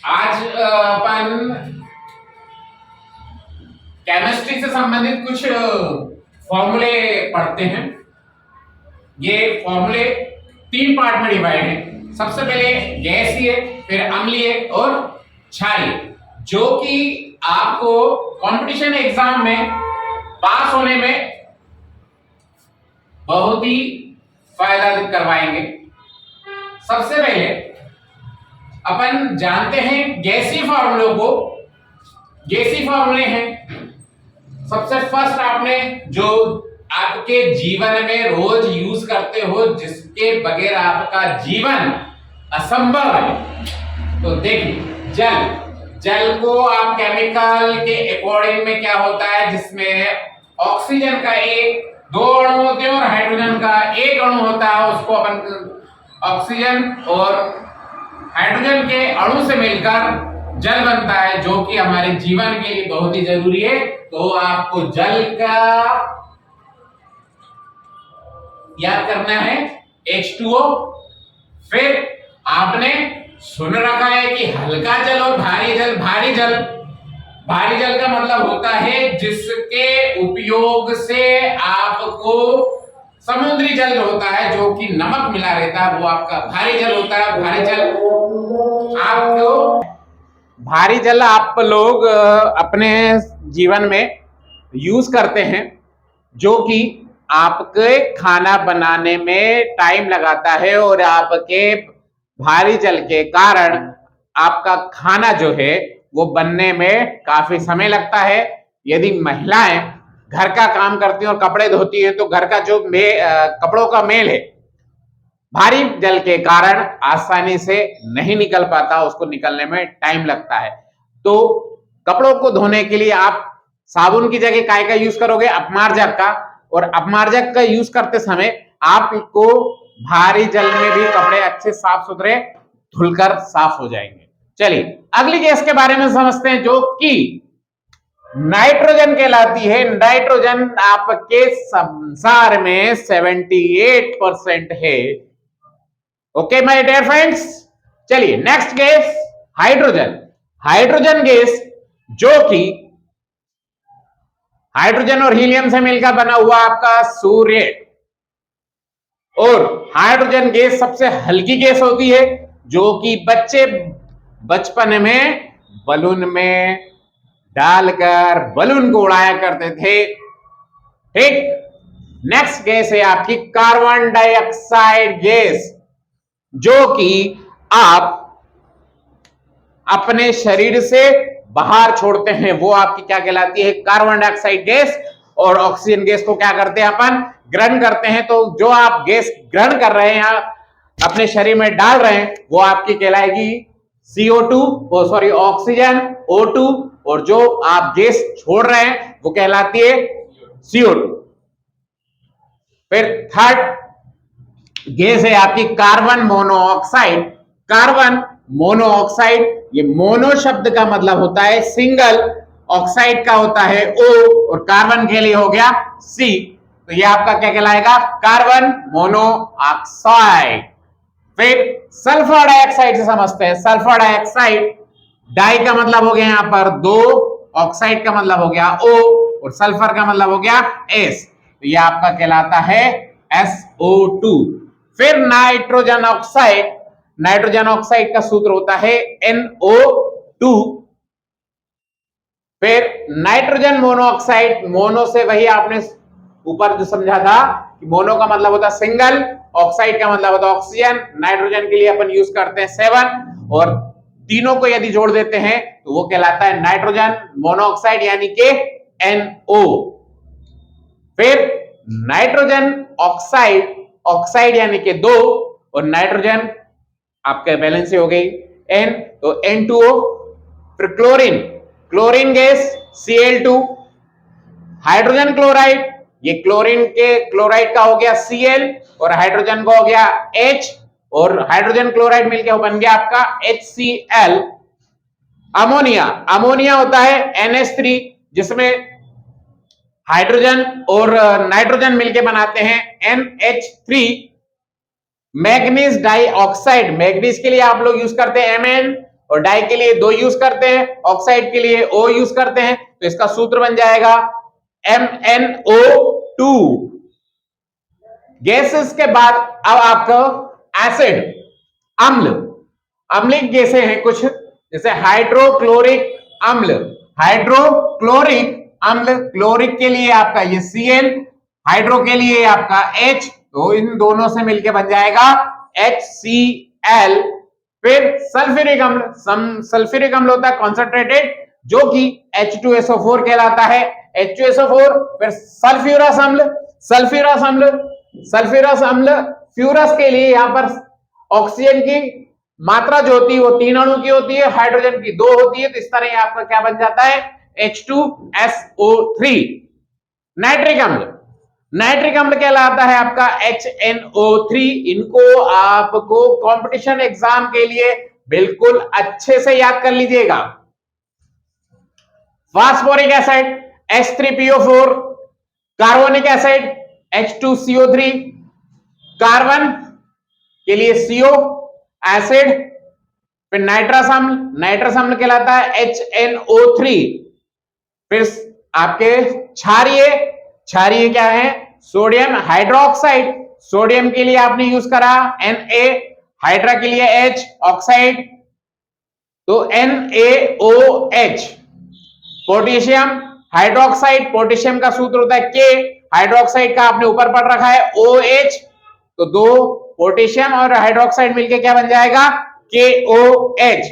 आज अपन केमिस्ट्री से संबंधित कुछ फॉर्मूले पढ़ते हैं। ये फॉर्मूले तीन पार्ट में डिवाइड है। सबसे पहले गैसीय, फिर अम्लीय और क्षारीय, जो कि आपको कंपटीशन एग्जाम में पास होने में बहुत ही फायदा करवाएंगे। सबसे पहले अपन जानते हैं गैसीय फॉर्मूलों को। गैसीय फॉर्मूले हैं, सबसे फर्स्ट आपने जो आपके जीवन में रोज यूज करते हो, जिसके बगैर आपका जीवन असंभव है। तो देखिए, जल को आप केमिकल के अकॉर्डिंग में क्या होता है, जिसमें ऑक्सीजन का दो अणु होते हैं और हाइड्रोजन का एक अणु होता है। उसको अपन ऑक्सीजन और हाइड्रोजन के अणु से मिलकर जल बनता है, जो कि हमारे जीवन के लिए बहुत ही जरूरी है। तो आपको जल का याद करना है H2O। फिर आपने सुन रखा है कि हल्का जल और भारी जल। भारी जल का मतलब होता है जिसके उपयोग से आपको समुद्री जल होता है, जो कि नमक मिला रहता है, वो आपका भारी जल होता है। भारी जल आप लोग अपने जीवन में यूज करते हैं, जो कि आपके खाना बनाने में टाइम लगाता है और आपके भारी जल के कारण आपका खाना जो है वो बनने में काफी समय लगता है। यदि महिलाएं घर का काम करती हैं और कपड़े धोती हैं, तो घर का जो कपड़ों का मेल है भारी जल के कारण आसानी से नहीं निकल पाता, उसको निकलने में टाइम लगता है। तो कपड़ों को धोने के लिए आप साबुन की जगह काय का यूज करोगे? अपमार्जक का। और अपमार्जक का यूज करते समय आपको भारी जल में भी कपड़े अच्छे साफ सुथरे धुलकर साफ हो जाएंगे। चलिए अगली गैस के बारे में समझते हैं, जो कि नाइट्रोजन कहलाती है। नाइट्रोजन आपके संसार में 78% है। ओके माय डियर फ्रेंड्स, चलिए next gas hydrogen. Hydrogen gas जो कि हाइड्रोजन और हीलियम से मिलकर बना हुआ आपका सूर्य। और हाइड्रोजन गैस सबसे हल्की गैस होती है, जो कि बच्चे बचपन में बलून में डालकर बलून को उड़ाया करते थे। ठीक, नेक्स्ट गैस है आपकी कार्बन डाइऑक्साइड गैस, जो कि आप अपने शरीर से बाहर छोड़ते हैं। वो आपकी क्या कहलाती है? Carbon dioxide gas. और ऑक्सीजन गैस को क्या करते हैं? अपन ग्रहण करते हैं। तो जो आप गैस ग्रहण कर रहे हैं, अपने शरीर में डाल रहे हैं, वो आपकी कहलाएगी CO2, ऑक्सीजन O2। और जो आप गैस छोड़ रहे हैं वो कहलाती है CO2। फिर थर्ड गैस है आपकी कार्बन मोनोऑक्साइड। कार्बन मोनोऑक्साइड, ये मोनो शब्द का मतलब होता है सिंगल, ऑक्साइड का होता है O, और कार्बन के लिए हो गया C। तो ये आपका क्या कहलाएगा? Carbon monoxide. फिर सल्फर डाइऑक्साइड से समझते हैं। सल्फर डाइऑक्साइड, डाई का मतलब हो गया यहां पर दो, ऑक्साइड का मतलब हो गया O, और सल्फर का मतलब हो गया S। तो ये आपका कहलाता है SO2। फिर नाइट्रोजन ऑक्साइड। नाइट्रोजन ऑक्साइड का सूत्र होता है NO2। फिर नाइट्रोजन मोनोऑक्साइड, मोनो से वही आपने ऊपर जो समझा था कि मोनो का मतलब होता है सिंगल, ऑक्साइड का मतलब होता है ऑक्सीजन। नाइट्रोजन के लिए अपन यूज करते हैं 7, और तीनों को यदि जोड़ देते हैं तो वो कहलाता है नाइट्रोजन मोनोऑक्साइड, यानी कि NO। फिर नाइट्रोजन ऑक्साइड, ऑक्साइड यानी कि 2, और नाइट्रोजन आपके बैलेंस हो गई N, तो N2O। फिर chlorine, chlorine gas Cl2। Hydrogen chloride, ये क्लोरीन के क्लोराइड का हो गया Cl, और हाइड्रोजन का हो गया H, और हाइड्रोजन क्लोराइड मिलकर बन गया आपका HCl। अमोनिया, अमोनिया होता है NH3, जिसमें हाइड्रोजन और नाइट्रोजन मिलकर बनाते हैं NH3। मैग्नीज डाइऑक्साइड, मैग्नीज के लिए आप लोग यूज करते हैं Mn, और डाई के लिए 2 यूज करते हैं, ऑक्साइड के लिए O यूज करते हैं, तो इसका सूत्र बन जाएगा MnO2। गैसेस के बाद अब आपको एसिड, अम्ल, अम्लिक गैसें हैं कुछ, जैसे हाइड्रोक्लोरिक अम्ल, हाइड्रोक्लोरिक अम्ल, क्लोरिक के लिए आपका ये Cl, हाइड्रो के लिए आपका H, तो इन दोनों से मिलके बन जाएगा HCl। फिर सल्फ्यूरिक अम्ल, सल्फ्यूरिक अम्ल होता है कॉन्सेंट्रेटेड, जो कि H2SO4 कहलाता है, H2SO4। फिर सल्फ्यूरस अम्ल, सल्फ्यूरस अम्ल, सल्फ्यूरस अम्ल, फ्यूरस के लिए यहां पर ऑक्सीजन की मात्रा जो होती है वो 3 अणु की होती है, हाइड्रोजन की 2 होती है, तो इस तरह आपका क्या बन जाता है H2SO3। नाइट्रिक अम्ल, नाइट्रिक अम्ल कहलाता है आपका HNO3। इनको आपको कंपटीशन एग्जाम के लिए बिल्कुल अच्छे से याद कर लीजिएगा। Phosphoric acid H3PO4, carbonic acid H2CO3, carbon के लिए CO एसिड। फिर नाइट्रस अम्ल, नाइट्रस अम्ल कहलाता है HNO3। फिर आपके क्षारीय, क्षारीय क्या है, सोडियम हाइड्रोक्साइड, सोडियम के लिए आपने यूज करा Na, हाइड्रा के लिए H, ऑक्साइड तो NaOH। पोटेशियम हाइड्रोक्साइड, पोटेशियम का सूत्र होता है K, हाइड्रोक्साइड का आपने ऊपर पढ़ रखा है OH, तो 2 पोटेशियम और हाइड्रोक्साइड मिलके क्या बन जाएगा KOH।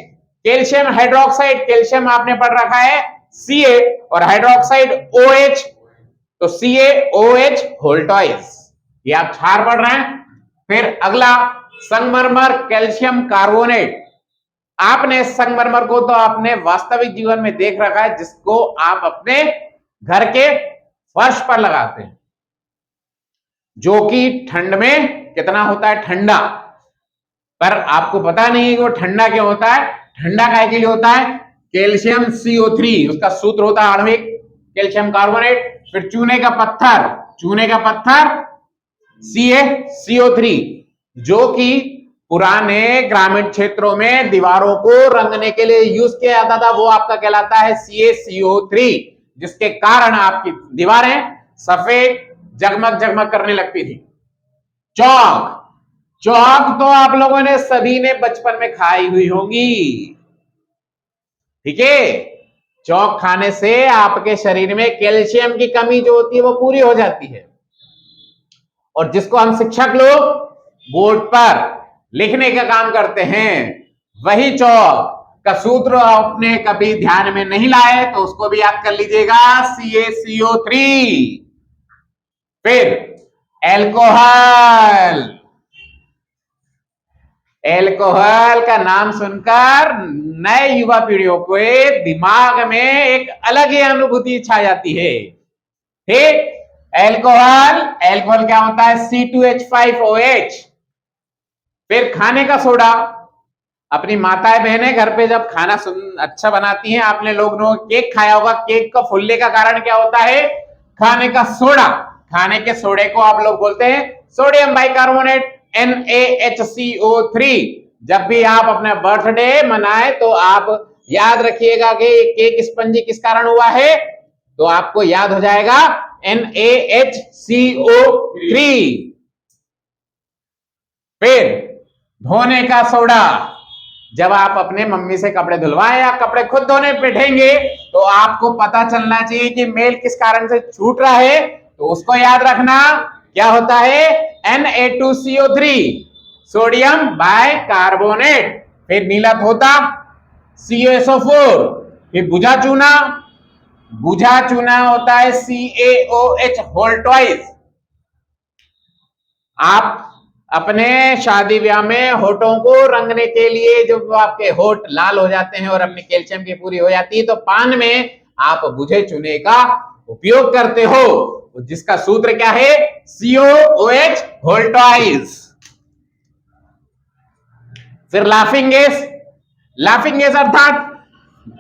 कैल्शियम हाइड्रोक्साइड, कैल्शियम आपने पढ़ रखा है Ca और हाइड्रोक्साइड OH, तो CaOH होल्टॉइस, ये आप क्षार पढ़ रहे हैं। फिर अगला संगमरमर कैल्शियम कार्बोनेट। आपने संगमरमर को तो आपने वास्तविक जीवन में देख रखा है, जिसको आप अपने घर के फर्श पर लगाते हैं, जो कि ठंड में कितना होता है ठंडा, पर आपको पता नहीं है कि वो ठंडा क्यों होता है। ठंडा काहे के लिए होता है, कैल्शियम CO3, उसका सूत्र होता है आणविक कैल्शियम कार्बोनेट। फिर चूने का पत्थर, चूने का पत्थर CaCO3, जो कि पुराने ग्रामीण क्षेत्रों में दीवारों को रंगने के लिए यूज किया जाता था, वो आपका कहलाता है CaCO3, जिसके कारण आपकी दीवारें सफेद जगमग जगमग करने लगती थी। चौक, चौक तो आप लोगों ने सभी ने बचपन में खाई हुई होंगी, ठीक है। चौक खाने से आपके शरीर में कैल्शियम की कमी जो होती है वो पूरी हो जाती है, और जिसको हम शिक्षक लोग बोर्ड पर लिखने का काम करते हैं, वही चौक का सूत्र आपने कभी ध्यान में नहीं लाए तो उसको भी याद कर लीजिएगा, CaCO3। फिर एल्कोहल, एल्कोहल का नाम सुनकर नए युवा पीढ़ियों के दिमाग में एक अलग ही अनुभूति छा जाती है, ठीक। एल्कोहल, एल्कोहल क्या होता है C2H5OH। फिर खाने का सोडा, अपनी माताएं बहनें घर पे जब खाना अच्छा बनाती हैं, आपने लोगों ने केक खाया होगा, केक का फुलने का कारण क्या होता है, खाने का सोडा। खाने के सोडे को आप लोग बोलते हैं सोडियम बाइकार्बोनेट NaHCO3। जब भी आप अपना बर्थडे मनाए तो आप याद रखिएगा कि केक स्पंजी किस कारण हुआ है, तो आपको याद हो जाएगा NaHCO3। फिर धोने का सोडा, जब आप अपने मम्मी से कपड़े धुलवाएं या कपड़े खुद धोने बैठेंगे तो आपको पता चलना चाहिए कि मेल किस कारण से छूट रहा है, तो उसको याद रखना क्या होता है Na2CO3, सोडियम बाइकार्बोनेट। फिर नीला धोता CaSO4। फिर बुझा चूना, बुझा चूना होता है CaOH होल्टॉइस। आप अपने शादी ब्याह में होठों को रंगने के लिए, जब आपके होठ लाल हो जाते हैं और अपनी कैल्शियम की पूरी हो जाती है, तो पान में आप बुझे चूने का उपयोग करते हो, जिसका सूत्र क्या है COOH होल्टॉइस। फिर लाफिंग गैस, लाफिंग गैस अर्थात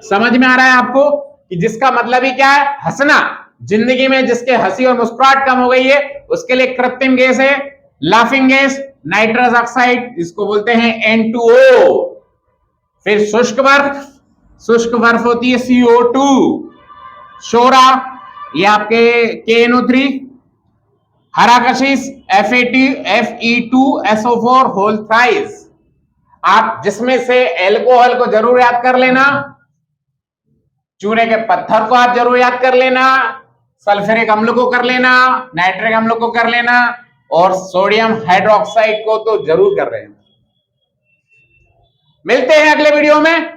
समझ में आ रहा है आपको कि जिसका मतलब ही क्या है, हंसना। जिंदगी में जिसके हंसी और मुस्कुराहट कम हो गई है उसके लिए कृत्रिम गैस है लाफिंग गैस, नाइट्रस ऑक्साइड, इसको बोलते हैं N2O। फिर शुष्क बर्फ होती है CO2, शोरा ये आपके KNO3, हरा कशिश Fe2SO4 होल थ्राइस। आप जिसमें से एल्कोहल को जरूर याद कर लेना, चूने के पत्थर को आप जरूर याद कर लेना, सल्फ्यूरिक अम्ल को कर लेना, नाइट्रिक अम्ल को कर लेना, और सोडियम हाइड्रोक्साइड को तो जरूर कर लेना। मिलते हैं अगले वीडियो में।